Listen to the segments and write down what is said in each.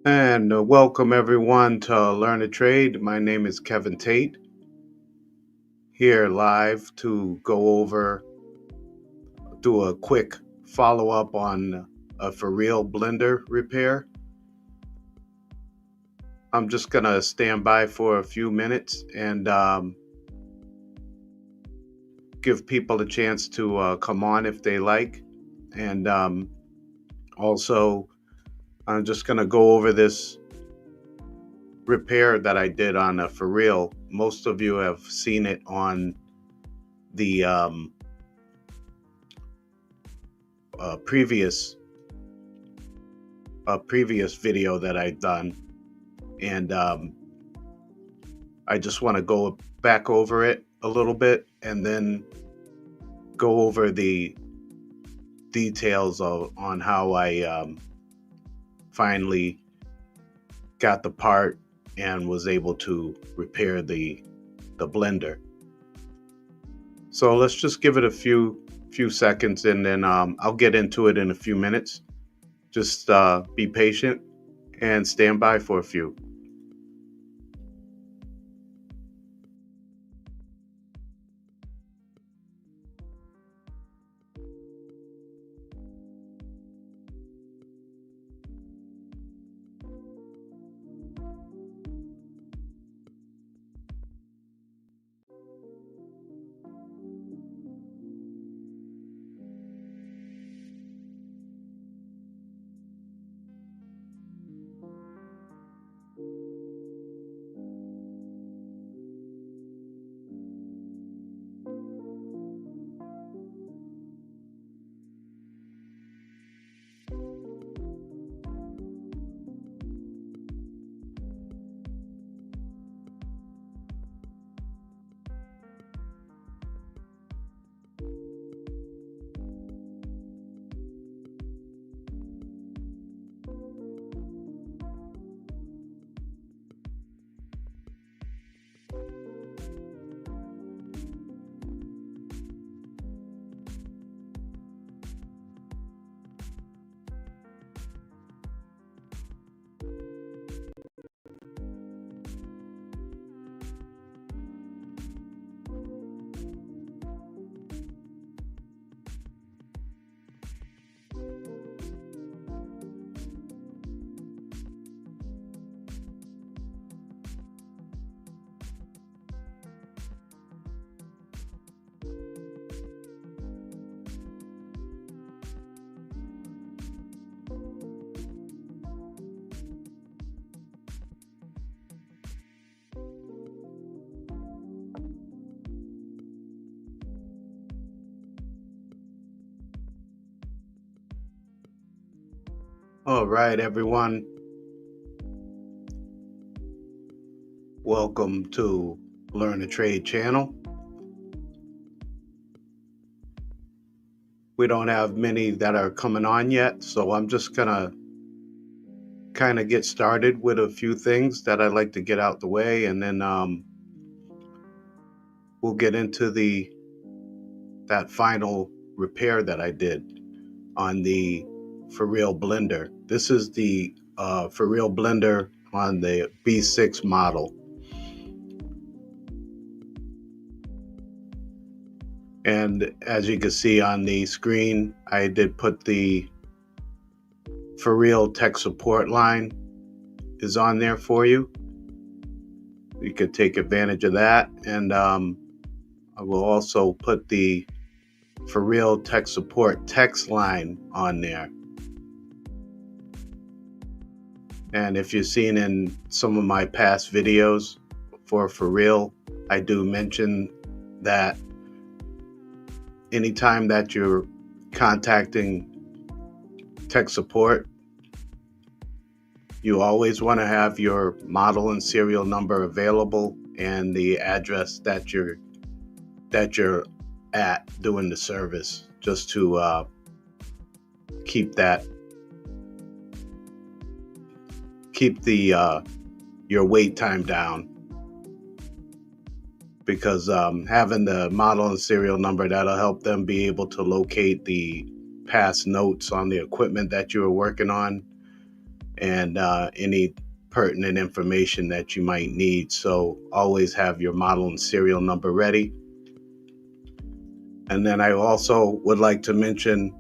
And welcome everyone to Learn a Trade. My name is Kevin Tate, here live to go over, do a quick follow up on a for real blender repair. I'm just going to stand by for a few minutes and give people a chance to come on if they like. And also, I'm just going to go over this repair that I did on a for real. Most of you have seen it on the previous video that I've done, and I just want to go back over it a little bit and then go over the details on how I finally got the part and was able to repair the blender. So let's just give it a few seconds, and then I'll get into it in a few minutes. Just be patient and stand by for a few. All right, everyone. Welcome to Learn a Trade channel. We don't have many that are coming on yet, so I'm just gonna kind of get started with a few things that I'd like to get out the way, and then we'll get into that final repair that I did on the for real blender. This is the for real blender on the B6 model. And as you can see on the screen, I did put the for real tech support line is on there for you. You could take advantage of that. And I will also put the for real tech support text line on there. And if you've seen in some of my past videos for real, I do mention that anytime that you're contacting tech support, you always want to have your model and serial number available and the address that you're at doing the service, just to keep the your wait time down. Because having the model and serial number, that'll help them be able to locate the past notes on the equipment that you were working on. and any pertinent information that you might need. So always have your model and serial number ready. And then I also would like to mention,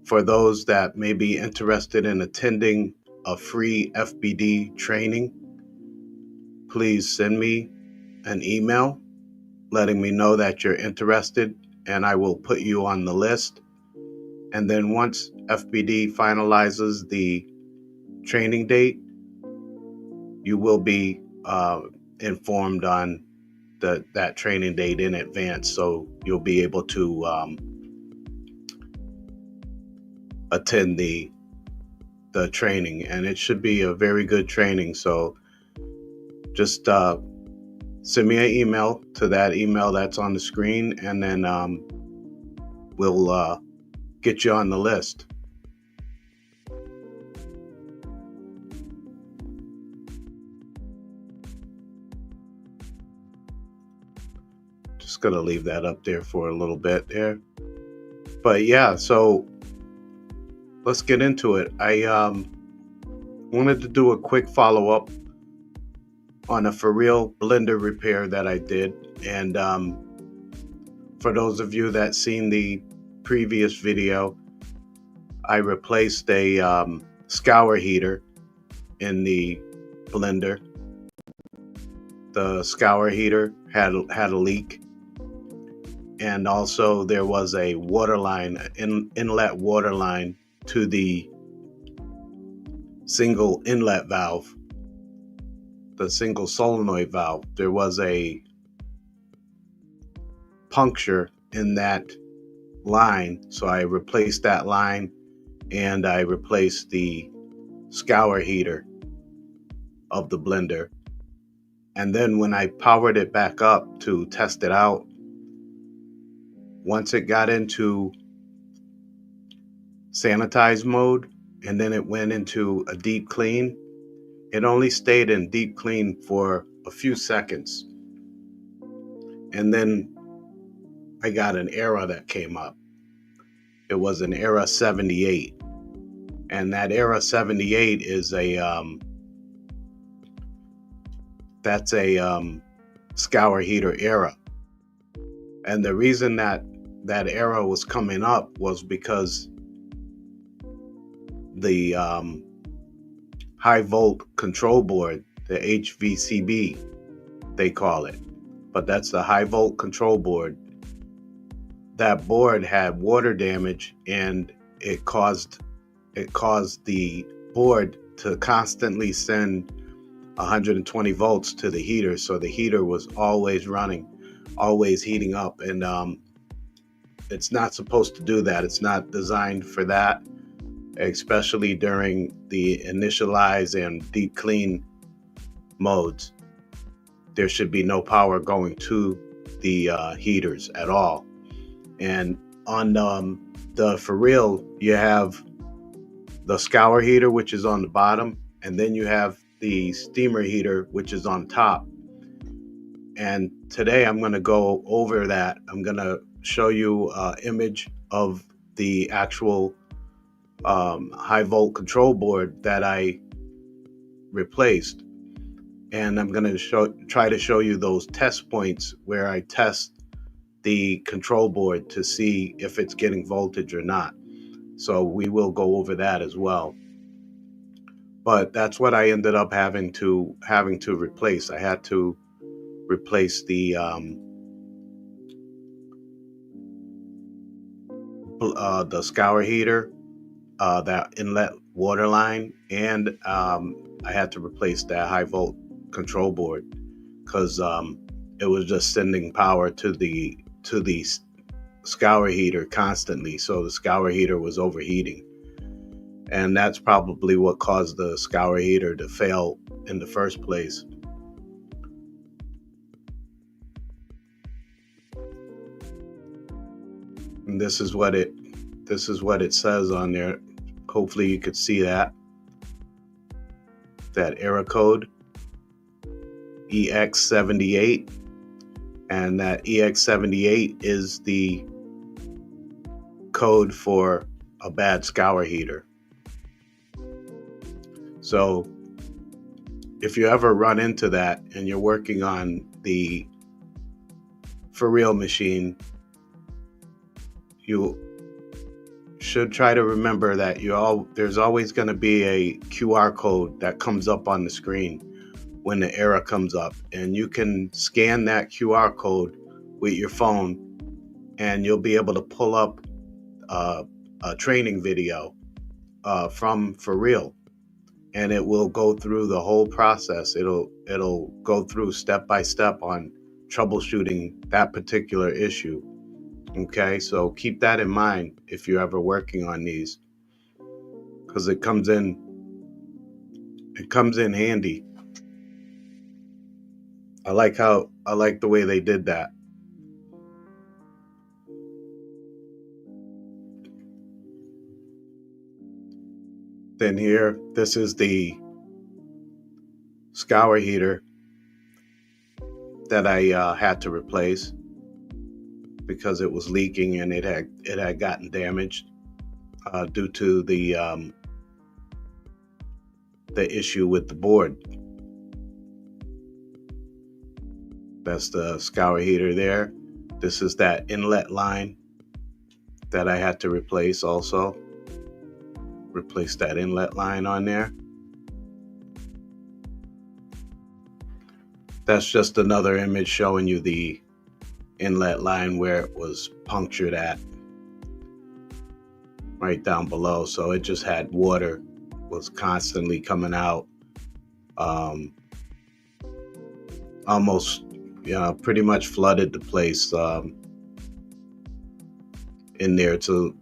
for those that may be interested in attending a free FBD training, please send me an email letting me know that you're interested, and I will put you on the list. And then once FBD finalizes the training date, you will be informed on that training date in advance, so you'll be able to attend the training, and it should be a very good training. So just send me an email to that email that's on the screen, and then we'll get you on the list. Just gonna leave that up there for a little bit there. But yeah, so let's get into it. I wanted to do a quick follow-up on a for real blender repair that I did. And for those of you that seen the previous video, I replaced a scour heater in the blender. The scour heater had a leak, and also there was a water line, inlet water line to the single inlet valve, the single solenoid valve. There was a puncture in that line, so I replaced that line, and I replaced the scour heater of the blender. And then when I powered it back up to test it out, once it got into sanitize mode and then it went into a deep clean, it only stayed in deep clean for a few seconds. And then I got an error that came up. It was an error 78. And that error 78 is that's a scour heater error. And the reason that error was coming up was because the high volt control board, the HVCB, they call it, but that's the high volt control board. That board had water damage, and it caused the board to constantly send 120 volts to the heater. So the heater was always running, always heating up, and it's not supposed to do that. It's not designed for that, especially during the initialize and deep clean modes. There should be no power going to the heaters at all. And on the for real, you have the scour heater, which is on the bottom, and then you have the steamer heater, which is on top. And today I'm going to go over that. I'm going to show you an image of the actual high volt control board that I replaced. And I'm going to try to show you those test points where I test the control board to see if it's getting voltage or not. So we will go over that as well. But that's what I ended up having to replace. I had to replace the scour heater, that inlet water line, and I had to replace that high volt control board because it was just sending power to the scour heater constantly. So the scour heater was overheating, and that's probably what caused the scour heater to fail in the first place. And this is what it says on there. Hopefully you could see that error code, EX78, and that EX78 is the code for a bad scour heater. So if you ever run into that and you're working on the For Real machine, you should try to remember that there's always going to be a QR code that comes up on the screen when the error comes up, and you can scan that QR code with your phone, and you'll be able to pull up a training video from For Real, and it will go through the whole process. It'll go through step by step on troubleshooting that particular issue. Okay, so keep that in mind if you're ever working on these, because it comes in handy. I like the way they did that. Then here, this is the scour heater that I had to replace because it was leaking and it had gotten damaged due to the issue with the board. That's the scour heater there. This is that inlet line that I had to replace also. Replace that inlet line on there. That's just another image showing you the inlet line where it was punctured at, right down below. So it just had water, was constantly coming out, almost, pretty much flooded the place in there. It's a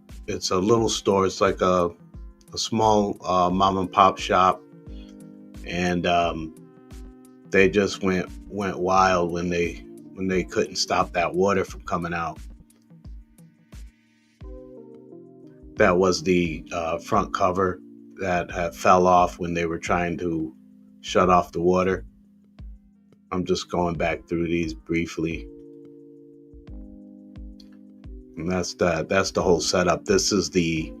little store. It's like a small mom and pop shop, and they just went wild when they couldn't stop that water from coming out. That was the front cover that had fell off when they were trying to shut off the water. I'm just going back through these briefly. And that's the whole setup. This is the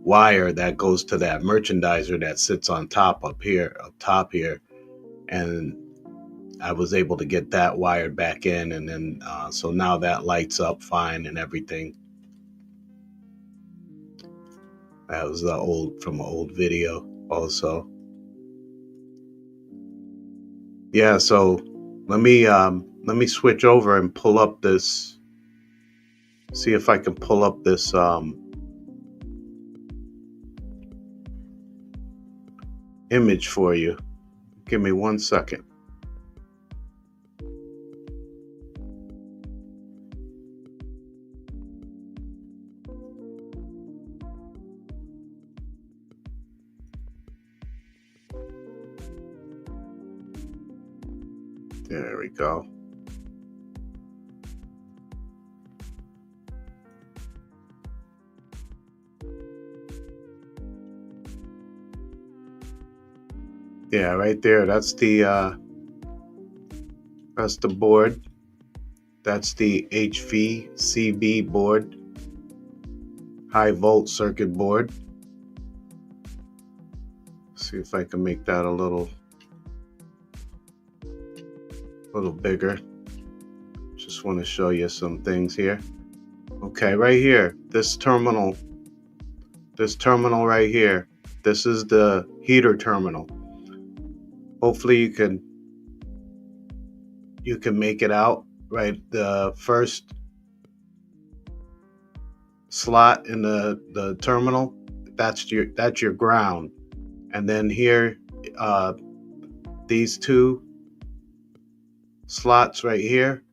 wire that goes to that merchandiser that sits on top up top here. And I was able to get that wired back in, and then so now that lights up fine and everything. That was from an old video also. Yeah, so let me switch over and pull up this. See if I can pull up this image for you. Give me 1 second. There we go. Yeah, right there. That's the board. That's the HVCB board, high volt circuit board. See if I can make that a little bigger. Just want to show you some things here. Okay, right here, this terminal right here, this is the heater terminal. Hopefully you can make it out, right? The first slot in the terminal, that's your ground. And then here, these two slots right here,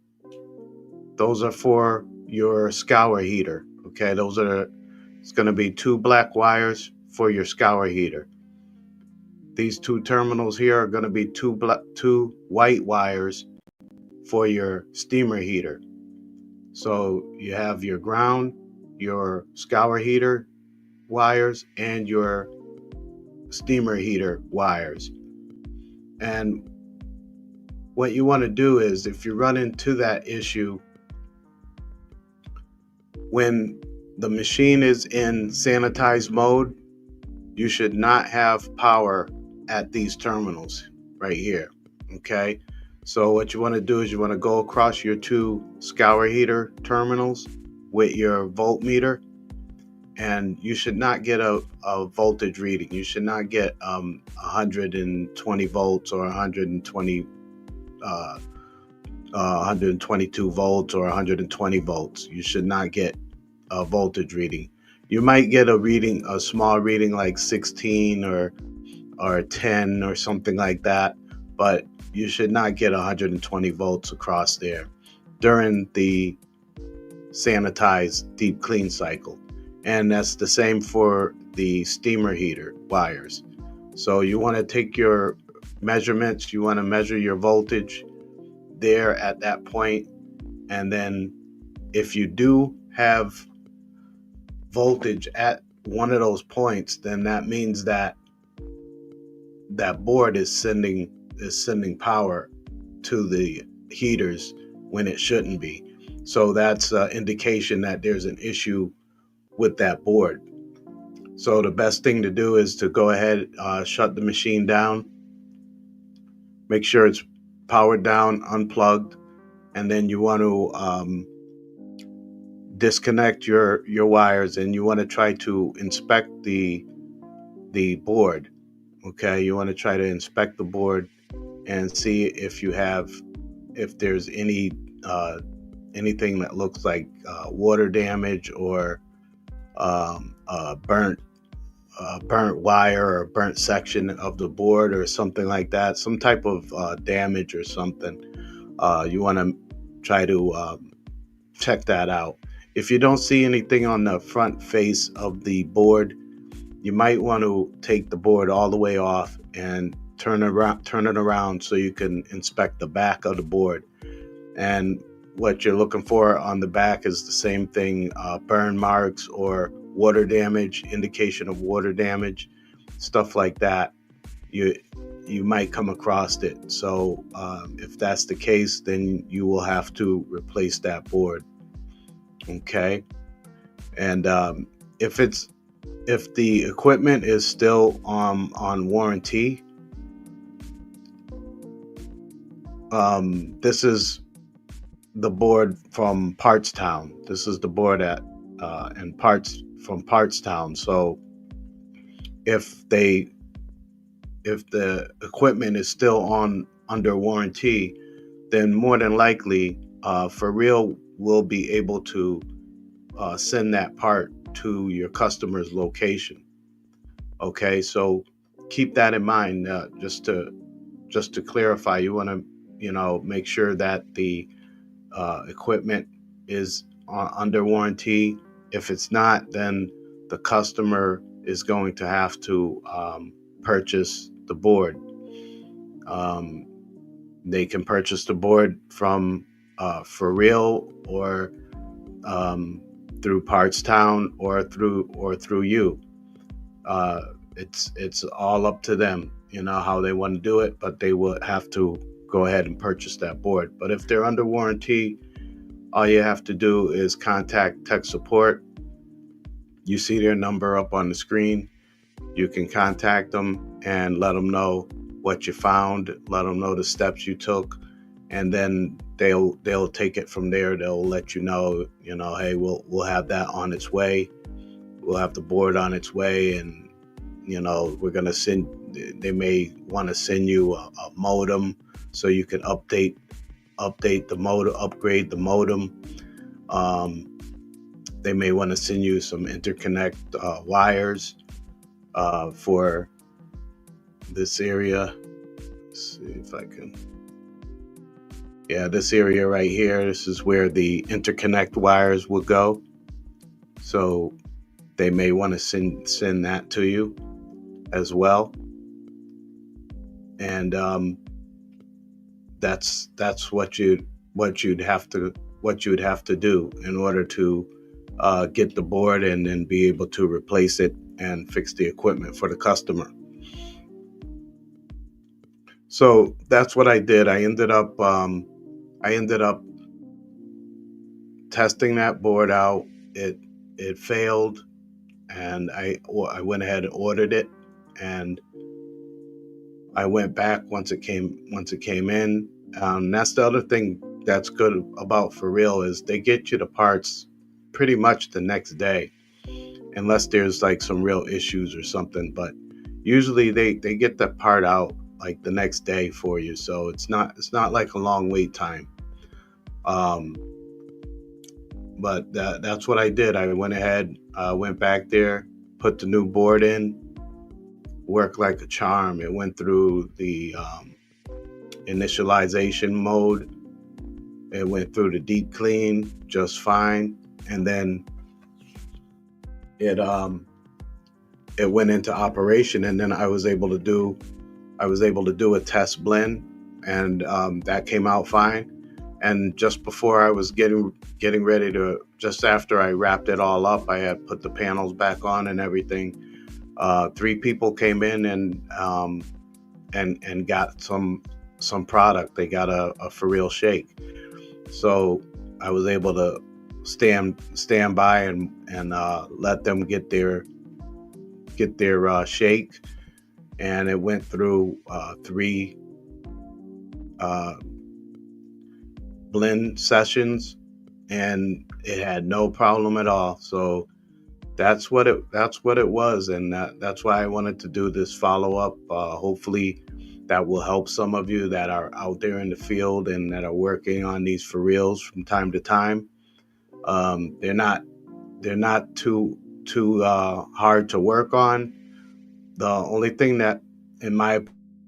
those are for your scour heater. Okay, it's going to be 2 black wires for your scour heater. These 2 terminals here are going to be 2 white wires for your steamer heater. So you have your ground, your scour heater wires, and your steamer heater wires. And what you want to do is, if you run into that issue, when the machine is in sanitized mode, you should not have power at these terminals right here. Okay, so what you want to do is you want to go across your two scour heater terminals with your voltmeter, and you should not get a voltage reading. You should not get 120 volts or 122 volts or 120 volts. You should not get a voltage reading. You might get a small reading like 16 or 10 or something like that, but you should not get 120 volts across there during the sanitized deep clean cycle. And that's the same for the steamer heater wires. So you want to take your measurements, you want to measure your voltage there at that point, and then if you do have voltage at one of those points, then that means that that board is sending power to the heaters when it shouldn't be. So that's an indication that there's an issue with that board. So the best thing to do is to go ahead, shut the machine down, make sure it's powered down, unplugged, and then you want to disconnect your wires, and you want to try to inspect the board. Okay, you want to try to inspect the board and see if there's anything that looks like water damage or burnt wire or burnt section of the board or something like that, some type of damage or something. You want to try to check that out. If you don't see anything on the front face of the board, you might want to take the board all the way off and turn it around so you can inspect the back of the board. And what you're looking for on the back is the same thing: burn marks or water damage, indication of water damage, stuff like that. You might come across it. So if that's the case, then you will have to replace that board. Okay, and if the equipment is still on warranty, this is the board from Partstown. This is the board from Partstown. So if the equipment is still under warranty, then more than likely, For Real will be able to send that part to your customer's location. Okay, so keep that in mind. Just to clarify, you want to make sure that the equipment is under warranty. If it's not, then the customer is going to have to purchase the board. They can purchase the board from For Real or through Partstown or through you. It's all up to them, how they want to do it, but they will have to go ahead and purchase that board. But if they're under warranty, all you have to do is contact tech support. You see their number up on the screen. You can contact them and let them know what you found, let them know the steps you took, and then they'll take it from there. They'll let you know, hey, we'll have that on its way. We'll have the board on its way, and we're gonna send. They may want to send you a modem so you can update the modem, upgrade the modem. They may want to send you some interconnect wires for this area. Let's see if I can. Yeah, this area right here. This is where the interconnect wires will go. So they may want to send that to you as well. And that's what you'd have to do in order to get the board and then be able to replace it and fix the equipment for the customer. So that's what I did. I ended up testing that board out. It failed, and I went ahead and ordered it, and I went back once it came in. That's the other thing that's good about For Real is they get you the parts pretty much the next day, unless there's like some real issues or something. But usually they get that part out like the next day for you, so it's not like a long wait time. Um, but that's what I did. I went ahead, went back there, put the new board in, worked like a charm. It went through the initialization mode. It went through the deep clean just fine, and then it it went into operation. And then I was able to do a test blend, and that came out fine. And just before I was getting ready to, just after I wrapped it all up, I had put the panels back on and everything. Three people came in and got some product. They got a For Real shake. So I was able to stand by and let them get their shake, and it went through three uh, blend sessions, and it had no problem at all. So that's what it was, and that's why I wanted to do this follow up. Hopefully, that will help some of you that are out there in the field and that are working on these For Reals from time to time. They're not too hard to work on. The only thing that, in my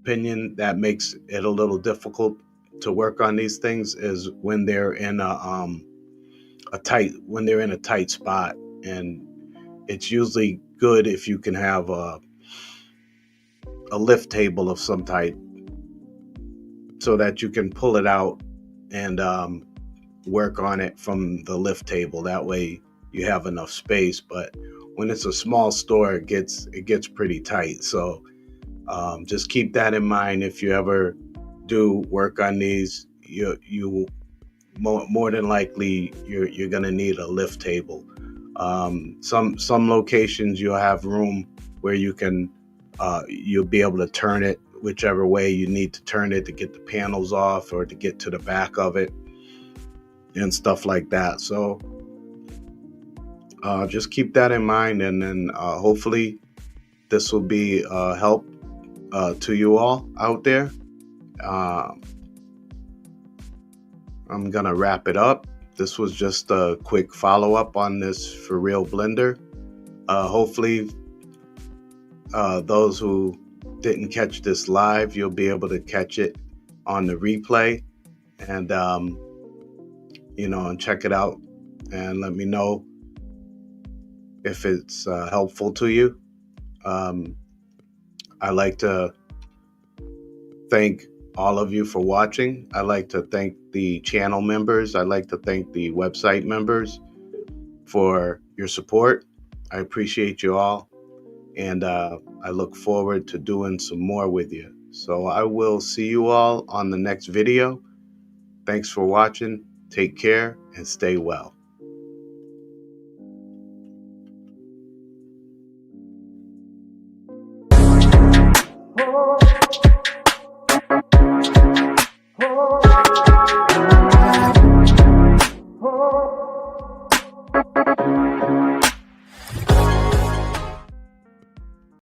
opinion, that makes it a little difficult to work on these things is when they're in a tight spot, and it's usually good if you can have a lift table of some type so that you can pull it out and work on it from the lift table. That way you have enough space. But when it's a small store, it gets pretty tight. So just keep that in mind if you ever do work on these. You more than likely you're going to need a lift table. Some locations you'll have room where you'll be able to turn it whichever way you need to turn it to get the panels off or to get to the back of it and stuff like that. So just keep that in mind, and then hopefully this will be help to you all out there. Uh, I'm gonna wrap it up. This was just a quick follow up on this For Real blender. Hopefully, those who didn't catch this live, you'll be able to catch it on the replay, and and check it out, and let me know if it's helpful to you. I like to thank all of you for watching. I like to thank the channel members. I like to thank the website members for your support. I appreciate you all, and I look forward to doing some more with you. So I will see you all on the next video. Thanks for watching. Take care and stay well.